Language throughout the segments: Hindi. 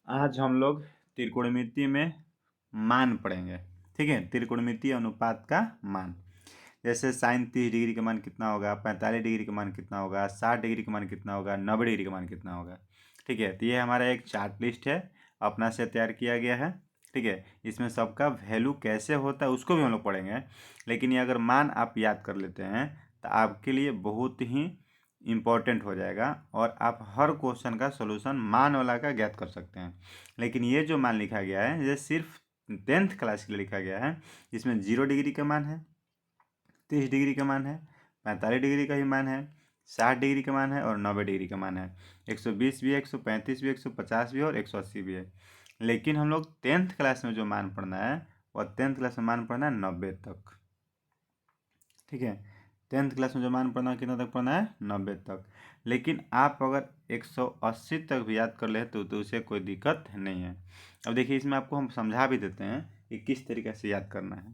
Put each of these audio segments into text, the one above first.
आज हम लोग त्रिकोणमिति में मान पढ़ेंगे। ठीक है, त्रिकोणमिति अनुपात का मान। जैसे साइन 30 डिग्री का मान कितना होगा, 45 डिग्री का मान कितना होगा, 60 डिग्री का मान कितना होगा, 90 डिग्री का मान कितना होगा। ठीक है, तो ये हमारा एक चार्ट लिस्ट है, अपना से तैयार किया गया है। ठीक है, इसमें सबका वैल्यू कैसे होता है उसको भी हम लोग पढ़ेंगे। लेकिन ये अगर मान आप याद कर लेते हैं तो आपके लिए बहुत ही इम्पॉर्टेंट हो जाएगा और आप हर क्वेश्चन का सोल्यूशन मान वाला का ज्ञात कर सकते हैं। लेकिन ये जो मान लिखा गया है ये सिर्फ 10th क्लास के लिए लिखा गया है। इसमें 0 डिग्री का मान है, 30 डिग्री का मान है, 45 डिग्री का भी मान है, 60 डिग्री का मान है और 90 डिग्री का मान है। 120 भी है, 135 भी, 150 भी है और 180 भी है। लेकिन हम लोग 10th क्लास में जो मान पढ़ना है वह 10th क्लास में मान पढ़ना है 90 तक। ठीक है, 10th क्लास में जो मान पढ़ना है कितना तक पढ़ना है, 90 तक। लेकिन आप अगर 180 तक भी याद कर ले तो उसे कोई दिक्कत नहीं है। अब देखिए, इसमें आपको हम समझा भी देते हैं कि किस तरीके से याद करना है।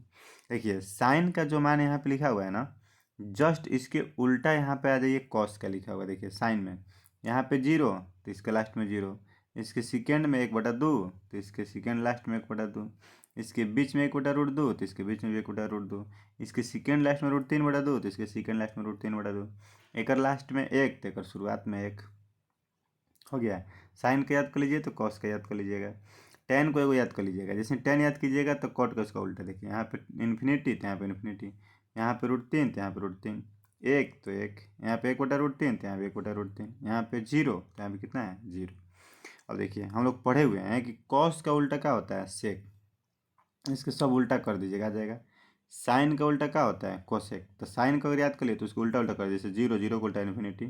देखिए, साइन का जो मान यहाँ पे लिखा हुआ है ना, जस्ट इसके उल्टा यहाँ पे आ जाइए, कॉस का लिखा हुआ है। देखिए साइन में यहाँ पे 0 तो इसके लास्ट में 0, इसके सेकेंड में 1/2 तो इसके सेकेंड लास्ट में 1/2, इसके बीच में 1/√2 तो इसके बीच में भी 1/√2, इसके सेकेंड लास्ट में √3/2 तो इसके सेकेंड लास्ट में √3/2, एक लास्ट में 1 तो एक शुरुआत में 1 हो गया। साइन का याद कर लीजिए तो कॉस का याद कर लीजिएगा, टेन को एगो याद कर लीजिएगा। जैसे 10 याद कीजिएगा तो कॉट का उसका उल्टा। देखिए यहाँ पे इन्फिनिटी तो यहाँ पे इन्फिनिटी, यहाँ पे √3 तो यहाँ पे √3, एक तो एक, यहाँ पे 1/√3 तो यहाँ पे 1/√3, यहाँ पे 0 तो यहाँ पे कितना है 0। अब देखिए, हम लोग पढ़े हुए हैं कि कॉस का उल्टा क्या होता है, सेक। इसके सब उल्टा कर दीजिएगा, आ जाएगा। साइन का उल्टा क्या होता है, कोसेक। तो साइन का अगर याद कर लिए तो उसको उल्टा उल्टा कर, जैसे 0 0 को उल्टा इन्फिनिटी,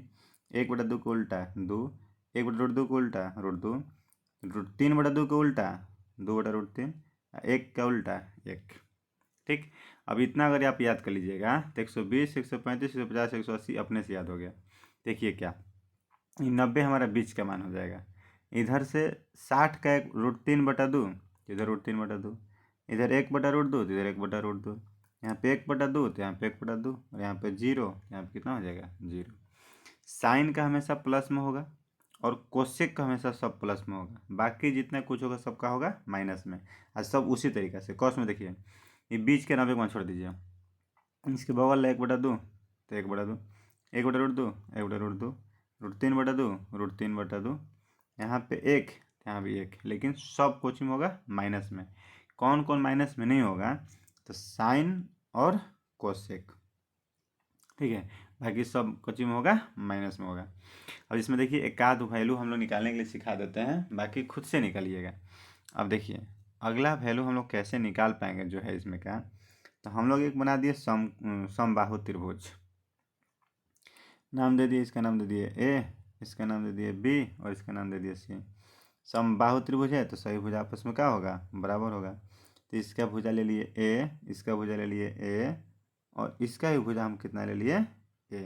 1/2 को उल्टा 2, 1/√2 को उल्टा √2, √3/2 को उल्टा 2/√3, एक का उल्टा 1। ठीक, अब इतना अगर आप याद कर लीजिएगा तो 120 135 150 180 अपने से याद हो गया। देखिए क्या, 90 हमारा बीच का मान हो जाएगा। इधर से 60 का एक √3/2, इधर √3/2, इधर 1/√2 तो इधर 1/√2, यहाँ पे 1/2 तो यहाँ पे 1/2 और यहाँ पे 0, यहाँ पे कितना हो जाएगा 0। साइन का हमेशा प्लस में होगा और कोसेक का हमेशा सब प्लस में होगा। बाकी जितना कुछ होगा सबका होगा माइनस में। और सब उसी तरीके से कॉस में देखिए, ये बीच के 90 को छोड़ दीजिए, इसके बगल 1/2 तो 1/2, 1/√2 1/√2, √3/2 √3/2, यहाँ पे 1 यहाँ भी 1। लेकिन सब कोचिंग होगा माइनस में। कौन कौन माइनस में नहीं होगा, तो साइन और कोसेक। ठीक है, बाकी सब कोचिंग में होगा माइनस में होगा। अब इसमें देखिए एक आध वैल्यू हम लोग निकालने के लिए सिखा देते हैं, बाकी खुद से निकालिएगा। अब देखिए अगला वैल्यू हम लोग कैसे निकाल पाएंगे जो है इसमें का, तो हम लोग एक बना दिए समबाहु त्रिभुज। नाम दे दिए, इसका नाम दे दिए ए, इसका नाम दे दिए बी और इसका नाम दे दिए सी। समबाहु त्रिभुज है तो सही भुजा आपस में क्या होगा, बराबर होगा। तो इसका भुजा ले लिए ए, इसका भुजा ले लिए ए और इसका भी भुजा हम कितना ले लिए ए।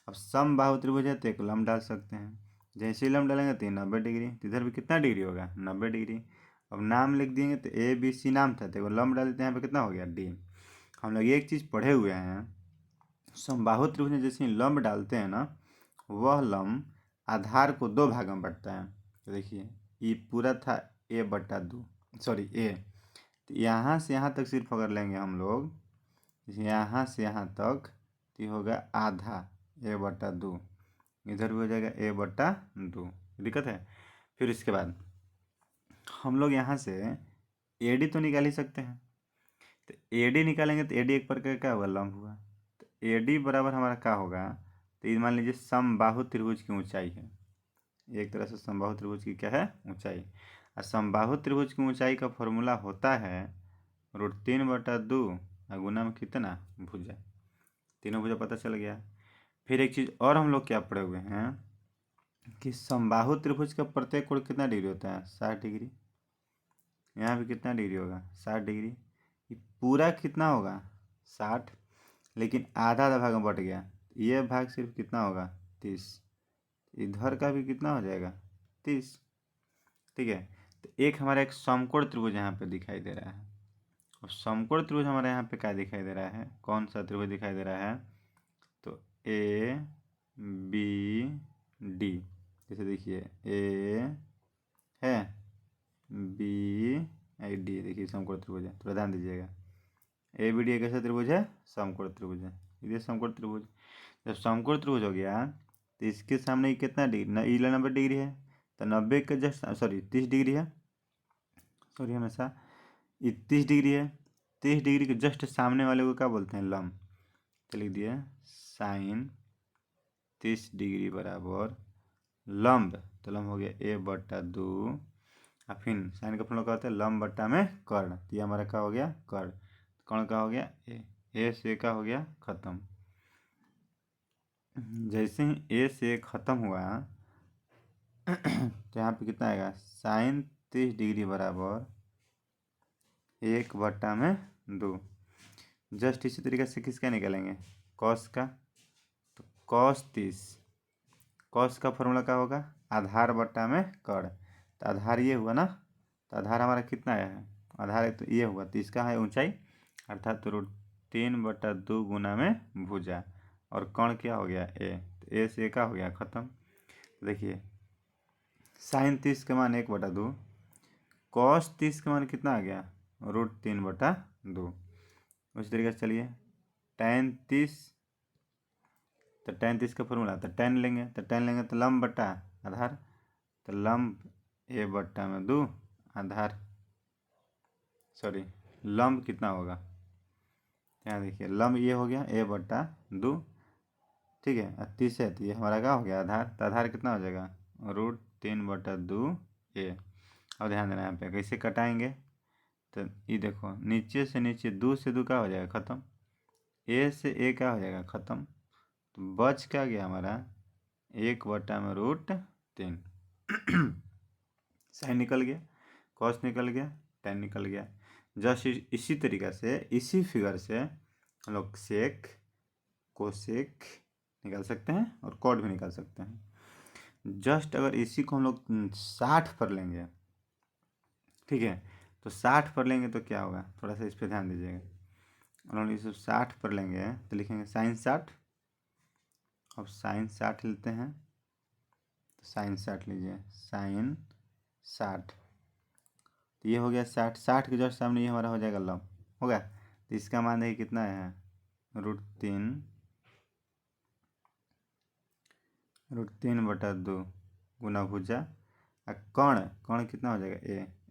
अब समबाहु त्रिभुज है तो एक लंब डाल सकते हैं। जैसे ही लंब डालेंगे तो 90 डिग्री, तो इधर भी कितना डिग्री होगा 90 डिग्री। अब नाम लिख देंगे तो ए बी सी नाम था तो लंब डाल देते हैं, यहाँ पे कितना हो गया डी। हम लोग एक चीज़ पढ़े हुए हैं, समबाहु त्रिभुज में जैसे लंब डालते हैं ना, वह लंब आधार को दो भाग में बांटता है। तो देखिए ये पूरा था a/2, सॉरी ए, तो यहाँ से यहाँ तक सिर्फ अगर लेंगे हम लोग, यहाँ से यहाँ तक तो ये होगा आधा a/2, इधर भी हो जाएगा a/2, दिक्कत है। फिर इसके बाद हम लोग यहाँ से AD तो निकाल ही सकते हैं, तो AD निकालेंगे तो AD एक प्रकार का क्या हुआ, लंब हुआ। तो AD बराबर हमारा क्या होगा, तो ये मान लीजिए समबाहु त्रिभुज की ऊंचाई है। एक तरह से समबाहु त्रिभुज की क्या है, ऊंचाई। और समबाहु त्रिभुज की ऊंचाई का फॉर्मूला होता है √3/2 गुना में कितना भुजा। तीनों भुजा पता चल गया। फिर एक चीज़ और हम लोग क्या पढ़े हुए हैं कि समबाहु त्रिभुज का प्रत्येक कोण कितना डिग्री होता है, 60 डिग्री। यहाँ भी कितना डिग्री होगा 60 डिग्री। ये पूरा कितना होगा 60, लेकिन आधा आधा भाग में बट गया, ये भाग सिर्फ कितना होगा 30। इधर का भी कितना हो जाएगा 30। ठीक है, तो एक हमारा एक समकोण त्रिभुज यहाँ पे दिखाई दे रहा है। और समकोण त्रिभुज हमारे यहाँ पे क्या दिखाई दे रहा है, कौन सा त्रिभुज दिखाई दे रहा है, तो ए बी डी। जैसे देखिए ए है बी आई डी, देखिए समकोण त्रिभुज है, थोड़ा ध्यान दीजिएगा। ए बी डी एक कैसा त्रिभुज है? समकोण त्रिभुज है। ये समकोण त्रिभुज, जब समकोण त्रिभुज हो गया तो इसके सामने कितना डिग्री, 90 डिग्री है, तो 90 के जस्ट सॉरी 30 डिग्री है, सॉरी हमेशा 30 डिग्री है। 30 डिग्री के जस्ट सामने वाले को क्या बोलते हैं? लंब। तो लिख दिए साइन 30 डिग्री बराबर लंब, तो लंब हो गया ए बट्टा 2, और फिर साइन का फॉर्मूला क्या होता है? लंब बट्टा में कर्ण, तो ये हमारा क्या हो गया? कर्ण। कर्ण का हो गया ए से का हो गया खत्म। जैसे ही ए से खत्म हुआ तो यहाँ पे कितना आएगा? साइन 30 डिग्री बराबर 1 बट्टा में 2। जस्ट इसी तरीके से किसका निकालेंगे? कॉस का। तो कॉस 30, कॉस का फॉर्मूला क्या होगा? आधार बट्टा में कर्ण, तो आधार ये हुआ ना, तो आधार हमारा कितना आया है? आधार तो ये हुआ, तो इसका है ऊंचाई, अर्थात तो √3/2 गुना में भुजा, और कर्ण क्या हो गया? ए, तो ए से क्या हो गया? खत्म। तो देखिए साइन 30 का मान 1/2, कॉस 30 का मान कितना आ गया? √3/2। उसी तरीके से चलिए tan 30, तो tan 30 का फॉर्मूला, तो tan लेंगे, तो लंब बट्टा आधार, तो लंब ए बट्टा में 2 आधार, सॉरी लंब कितना होगा? यहाँ देखिए लंब ये हो गया ए बट्टा 2, ठीक है, और 30 है तो ये हमारा क्या हो गया? आधार। तो आधार कितना हो जाएगा? √3/2 ए। और ध्यान देना यहाँ पे कैसे कटाएंगे, तो ये देखो नीचे से नीचे 2 से 2 क्या हो जाएगा? खत्म। ए से ए क्या हो जाएगा? खत्म। तो बच क्या गया हमारा? 1 बट्टा में √3। साइन निकल गया, कॉस निकल गया, tan निकल गया। जस्ट इसी तरीक़ा से इसी फिगर से हम लोग सेक, कोसेक निकाल सकते हैं और कॉट भी निकाल सकते हैं। जस्ट अगर इसी को हम लोग 60 पर लेंगे, ठीक है, तो 60 पर लेंगे तो क्या होगा? थोड़ा सा इस पर ध्यान दीजिएगा। हम लोग इसे 60 पर लेंगे तो लिखेंगे साइन 60। अब साइन 60 लेते हैं, तो साइन 60 लीजिए, साइन 60, तो ये हो गया 60। 60 के जस्ट सामने ये हमारा हो जाएगा लंब, होगा। तो इसका मान देखिए कितना है? √3/2 गुना भुजा, और कर्ण, कर्ण कितना हो जाएगा?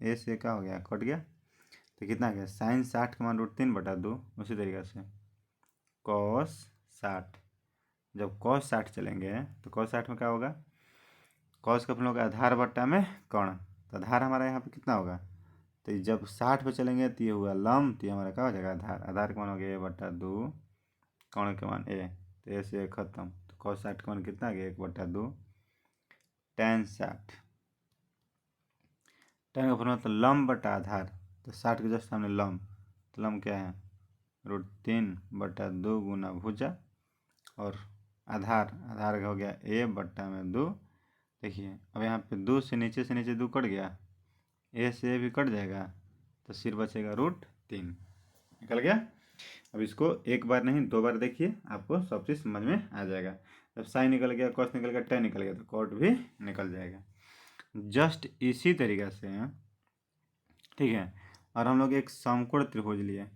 ए से क्या हो गया? कट गया, तो कितना गया? साइन 60 का मान √3/2। उसी तरीके से कॉस 60, जब कॉस 60 चलेंगे तो कॉस 60 में क्या होगा? कॉस का फॉर्मूला आधार बट्टा में कर्ण, तो आधार हमारा यहाँ पे कितना होगा? तो जब 60 पे चलेंगे तो ये हुआ लंब, तो ये हमारा क्या हो जाएगा? आधार। आधार का मान हो गया a/2, कर्ण का मान ए, तो ए से खत्म। तो cos 60 का मान कितना आ गया? 1/2 tan 60। tan का फॉर्मूला तो लंब बटा आधार, तो 60 के जस्ट सामने लंब, तो लंब क्या है? √3/2 गुना भुजा, और आधार, आधार का हो गया a बट्टा में 2। देखिए अब यहाँ पे 2 से नीचे 2 कट गया, ए से भी कट जाएगा, तो सिर्फ बचेगा √3, निकल गया। अब इसको एक बार नहीं 2 बार देखिए, आपको सब चीज़ समझ में आ जाएगा। जब साइन निकल गया, कॉस निकल गया, tan निकल गया, तो कॉट भी निकल जाएगा। जस्ट इसी तरीक़ा से, ठीक है। और हम लोग एक समकोण त्रिभुज लिए,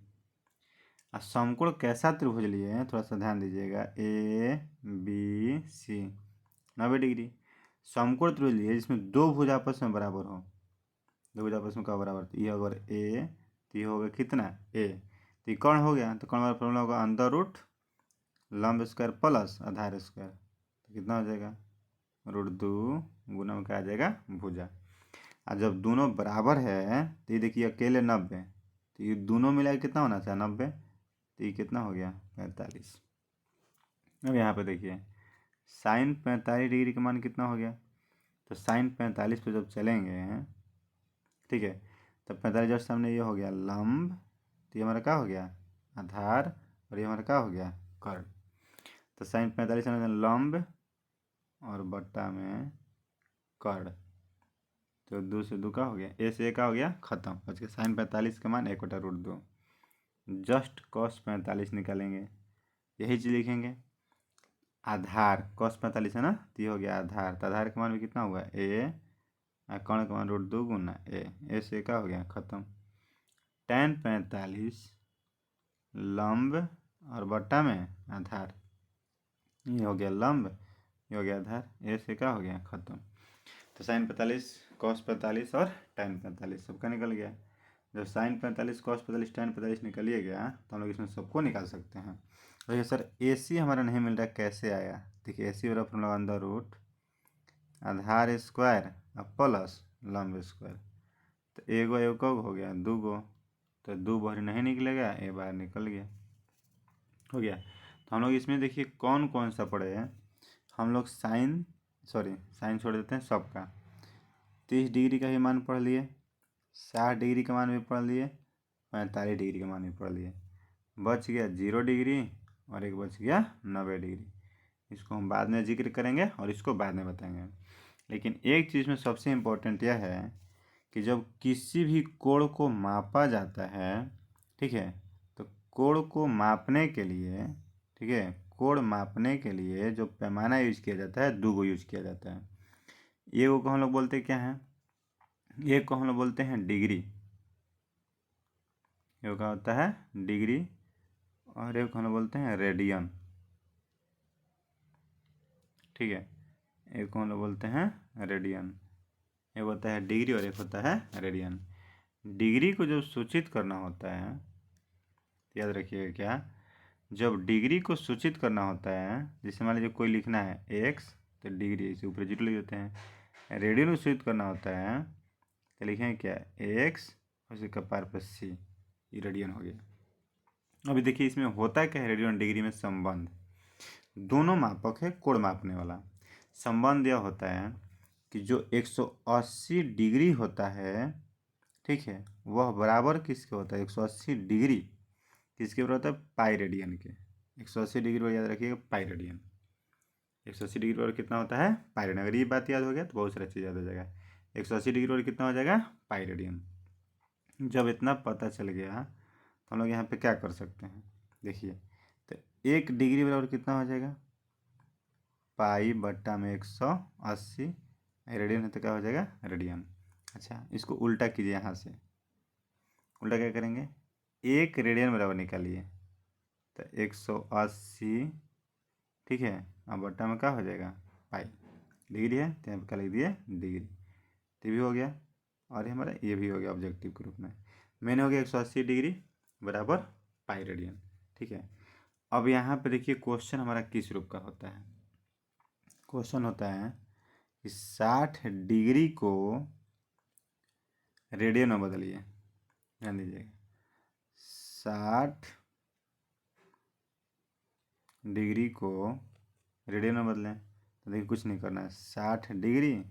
और समकोण कैसा त्रिभुज लिए थोड़ा सा ध्यान दीजिएगा। ABC 90 डिग्री समकोण त्रिभुज लिए, जिसमें 2 भुज आपस में बराबर हो। 2 भुज आपस में क्या बराबर? तो ये अगर ए, तो ये होगा कितना? ए, तो ये कर्ण हो गया, तो कर्ण वाला फॉर्मूला होगा अंडर रूट लंब स्क्वायर प्लस आधार स्क्वायर, तो कितना हो जाएगा? √2 गुना में क्या आ जाएगा? भुजा। और जब दोनों बराबर है तो ये देखिए अकेले 90, तो ये दोनों मिला के कितना होना चाहिए? 90, तो ये कितना हो गया? 45। अब यहाँ पे देखिए साइन 45 डिग्री का मान कितना हो गया? तो साइन 45 पे जब चलेंगे, ठीक है, तो 45 जस्ट सामने ये हो गया लंब, तो ये हमारा क्या हो गया? आधार, और ये हमारा क्या हो गया? कर्ण। तो साइन 45 लंब और बट्टा में कर्ण, तो 2 से 2 का हो गया, ए से ए का हो गया खत्म। बच के साइन 45 का मान 1/√2। जस्ट कॉस 45 निकालेंगे, यही चीज़ लिखेंगे। आधार कॉस 45 है ना, तो ये हो गया आधार, तो आधार का मान भी कितना हुआ? ए कर्ण का मान √2 गुना ए से क्या हो गया खत्म। tan 45 लंब और बट्टा में आधार, ये हो गया लंब, ये हो गया आधार, ए से क्या हो गया खत्म। तो sin 45 cos 45 और tan 45 सबका निकल गया। जब sin 45 cos 45 tan 45 निकलिए गया तो हम लोग इसमें सबको निकाल सकते हैं। तो ये सर AC हमारा नहीं मिल रहा, कैसे आया? देखिए AC वाला फॉर्मूला अंदर रूट आधार स्क्वायर और प्लस लंब स्क्वायर, तो एगो एगो हो गया 2 गो, तो 2 बाहर नहीं निकलेगा, ए बाहर निकल गया, हो गया। तो हम लोग इसमें देखिए कौन कौन सा पढ़े हैं। हम लोग साइन छोड़ देते हैं सबका। 30 डिग्री का भी मान पढ़ लिए, 60 डिग्री का मान भी पढ़ लिए, 45 डिग्री का मान भी पढ़ लिए। बच गया 0 डिग्री और एक बच गया 90 डिग्री। इसको हम बाद में जिक्र करेंगे और इसको बाद में बताएंगे। लेकिन एक चीज़ में सबसे इम्पोर्टेंट यह है कि जब किसी भी कोण को मापा जाता है, ठीक है, तो कोण को मापने के लिए, ठीक है, कोण मापने के लिए जो पैमाना यूज किया जाता है 2 गो यूज किया जाता है। एक को हम लोग बोलते हैं क्या है, एक को हम लोग बोलते हैं डिग्री, एक का होता है डिग्री, और एक को हम लोग बोलते हैं रेडियन, ठीक है, एक को हम लोग बोलते हैं रेडियन। एक होता है डिग्री और एक होता है रेडियन। डिग्री को जब सूचित करना होता है, याद रखिएगा क्या, जब डिग्री को सूचित करना होता है, जैसे मान लीजिए कोई लिखना है x, तो डिग्री इसे ऊपर जीरो लिख देते हैं। रेडियन को सूचित करना होता है तो लिखेंगे क्या, x और उसके कपार पर c, ये रेडियन हो गया। अभी देखिए इसमें होता क्या है, रेडियन डिग्री में संबंध, दोनों मापक है कोण मापने वाला। संबंध यह होता है कि जो 180 डिग्री होता है, ठीक है, वह बराबर किसके होता है, 180 डिग्री किसके बराबर होता है, पाई रेडियन के। 180 डिग्री पर याद रखिएगा पाई रेडियन, 180 डिग्री पर कितना होता है, पाई रेडियन। अगर ये बात याद हो गया तो बहुत सारा चीज़ याद हो जाएगा। 180 डिग्री पर कितना हो जाएगा, पाई रेडियन। जब इतना पता चल गया तो हम लोग यहाँ पे क्या कर सकते हैं, देखिए, तो 1 डिग्री बराबर कितना हो जाएगा, पाई बट्टा में 180, रेडियन है तो क्या हो जाएगा, रेडियन। अच्छा, इसको उल्टा कीजिए, यहाँ से उल्टा क्या करेंगे, 1 रेडियन बराबर निकालिए, तो 180, ठीक है, अब बट्टा में क्या हो जाएगा, पाई, डिग्री है तो यहाँ पर क्या लिख दिए, डिग्री, तो भी हो गया, और ये हमारा ये भी हो गया ऑब्जेक्टिव के रूप में। मैंने हो गया 180 डिग्री बराबर पाई रेडियन, ठीक है। अब यहाँ पे देखिए क्वेश्चन हमारा किस रूप का होता है, क्वेश्चन होता है कि 60 डिग्री को रेडियन में बदलिए, ध्यान दीजिएगा, 60 डिग्री को रेडियन में बदलें, तो देखिए कुछ नहीं करना है, 60 डिग्री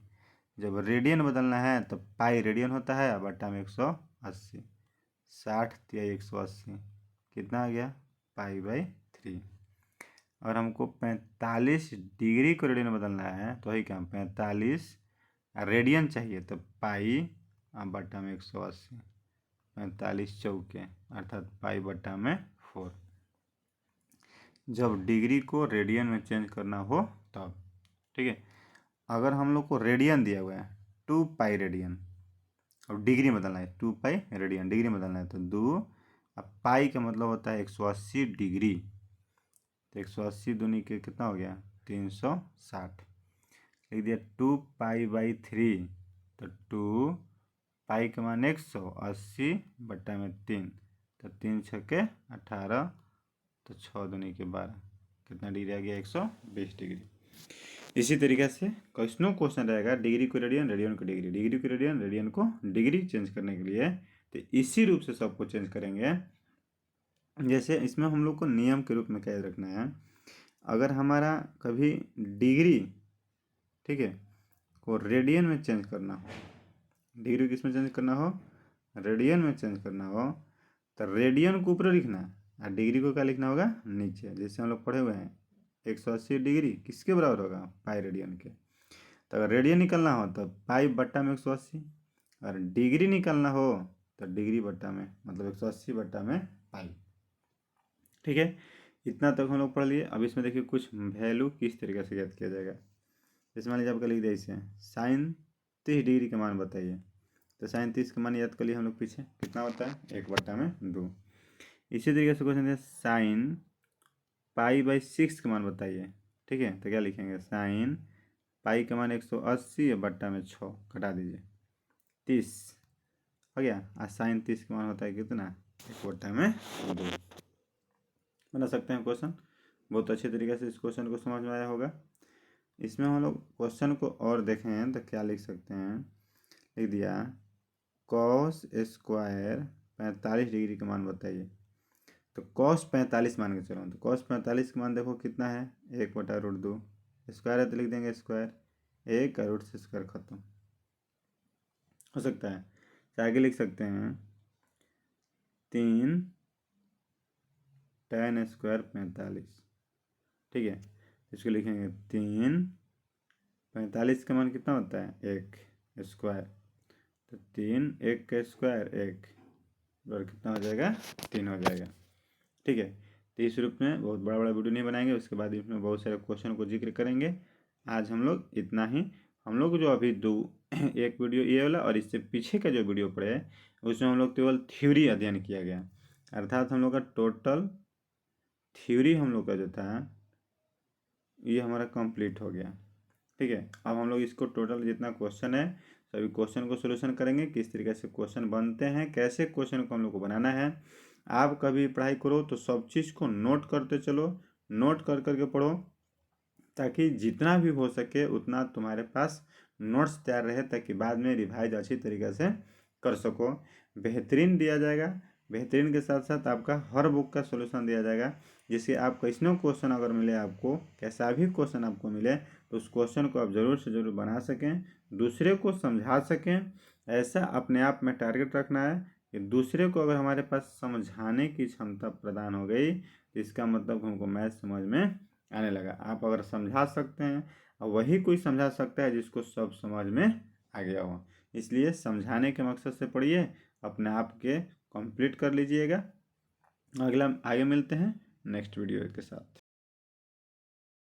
जब रेडियन बदलना है तो पाई रेडियन होता है, अब बट्टा में 180, 60 तिया 180 कितना आ गया, पाई/3। और हमको 45 डिग्री को रेडियन में बदलना है तो वही क्या, 45 रेडियन चाहिए, तो पाई अब बट्टा में 180, 45 चौके अर्थात पाई बट्टा में 4। जब डिग्री को रेडियन में चेंज करना हो तब, ठीक है। अगर हम लोग को रेडियन दिया हुआ है 2 पाई रेडियन, अब डिग्री में बदलना है, 2 पाई रेडियन डिग्री में बदलना है, तो 2, अब पाई का मतलब होता है 180 डिग्री, तो 180 दूनी के कितना हो गया, 360, लिख दिया 2 पाई/3, तो 2 पाई का मान 180 बट्टा में 3, तो 3 छक्के 18, तो 6 दूनी के 12, कितना डिग्री आ गया, 120 डिग्री। इसी तरीके से क्वेश्चन रहेगा डिग्री को रेडियन, रेडियन को डिग्री, डिग्री को रेडियन, रेडियन को डिग्री चेंज करने के लिए, तो इसी रूप से सबको चेंज करेंगे। जैसे इसमें हम लोग को नियम के रूप में क्या याद रखना है, अगर हमारा कभी डिग्री, ठीक है, को रेडियन में चेंज करना हो, डिग्री किस में चेंज करना हो, रेडियन में चेंज करना हो, तो रेडियन को ऊपर लिखना है और डिग्री को क्या लिखना होगा, नीचे। जैसे हम लोग पढ़े हुए हैं 180 डिग्री किसके बराबर होगा, पाई रेडियन के। तो अगर रेडियन निकलना हो तो पाई बट्टा में 180, अगर डिग्री निकलना हो तो डिग्री बट्टा में, मतलब 180 बट्टा में पाई, ठीक है। इतना तक हम लोग पढ़ लिए। अब इसमें देखिए कुछ वैल्यू किस तरीके से ज्ञात किया जाएगा। जैसे मान लीजिए आपका लिख दिया इसे sin 30 डिग्री का मान बताइए। तो साइन 30 का मान याद कर लिए हम लोग पीछे, कितना होता है 1/2। इसी तरीके से क्वेश्चन है साइन π/6 का मान बताइए। ठीक है, तो क्या लिखेंगे, साइन पाई का मान 180 बट्टा में 6 घटा दीजिए 30 हो गया। और साइन 30 का मान होता है कितना, 1/2। बना सकते हैं क्वेश्चन। बहुत अच्छे तरीके से इस क्वेश्चन को समझ में आया होगा। इसमें हम लोग क्वेश्चन को और देखें तो क्या लिख सकते हैं, लिख दिया कॉस स्क्वायर 45 डिग्री का मान बताइए। तो कॉस 45 मान के चलो, तो कॉस 45 का मान देखो कितना है, 1/√2। स्क्वायर है तो लिख देंगे स्क्वायर, 1 का रूट से स्क्वायर खत्म हो सकता है। तो आगे लिख सकते हैं 3 tan स्क्वायर 45। ठीक है, इसको लिखेंगे 3 45 का मान कितना होता है 1 स्क्वायर, तो 3 1 का स्क्वायर 1 और कितना हो जाएगा 3 हो जाएगा। ठीक है, तो इस रूप में बहुत बड़ा बड़ा वीडियो नहीं बनाएंगे, उसके बाद इसमें बहुत सारे क्वेश्चन को जिक्र करेंगे। आज हम लोग इतना ही। हम लोग जो अभी एक वीडियो ये वाला और इससे पीछे का जो वीडियो पड़े है उसमें हम लोग केवल थ्योरी अध्ययन किया गया, अर्थात हम लोग का टोटल थ्योरी हम लोग का जो था ये हमारा कंप्लीट हो गया। ठीक है, अब हम लोग इसको टोटल जितना क्वेश्चन है सभी क्वेश्चन को सोल्यूशन करेंगे, किस तरीके से क्वेश्चन बनते हैं, कैसे क्वेश्चन को हम लोग को बनाना है। आप कभी पढ़ाई करो तो सब चीज़ को नोट करते चलो, नोट कर करके पढ़ो, ताकि जितना भी हो सके उतना तुम्हारे पास नोट्स तैयार रहे, ताकि बाद में रिवाइज अच्छी तरीके से कर सको। बेहतरीन दिया जाएगा, बेहतरीन के साथ साथ आपका हर बुक का सोल्यूशन दिया जाएगा, जिससे आप कैसनो क्वेश्चन अगर मिले आपको, कैसा भी क्वेश्चन आपको मिले तो उस क्वेश्चन को आप ज़रूर से ज़रूर बना सकें, दूसरे को समझा सकें। ऐसा अपने आप में टारगेट रखना है कि दूसरे को अगर हमारे पास समझाने की क्षमता प्रदान हो गई तो इसका मतलब हमको मैथ समझ में आने लगा। आप अगर समझा सकते हैं और वही कोई समझा सकता है जिसको सब समझ में आ गया हो, इसलिए समझाने के मकसद से पढ़िए, अपने आप के कंप्लीट कर लीजिएगा। अगला आगे मिलते हैं नेक्स्ट वीडियो के साथ।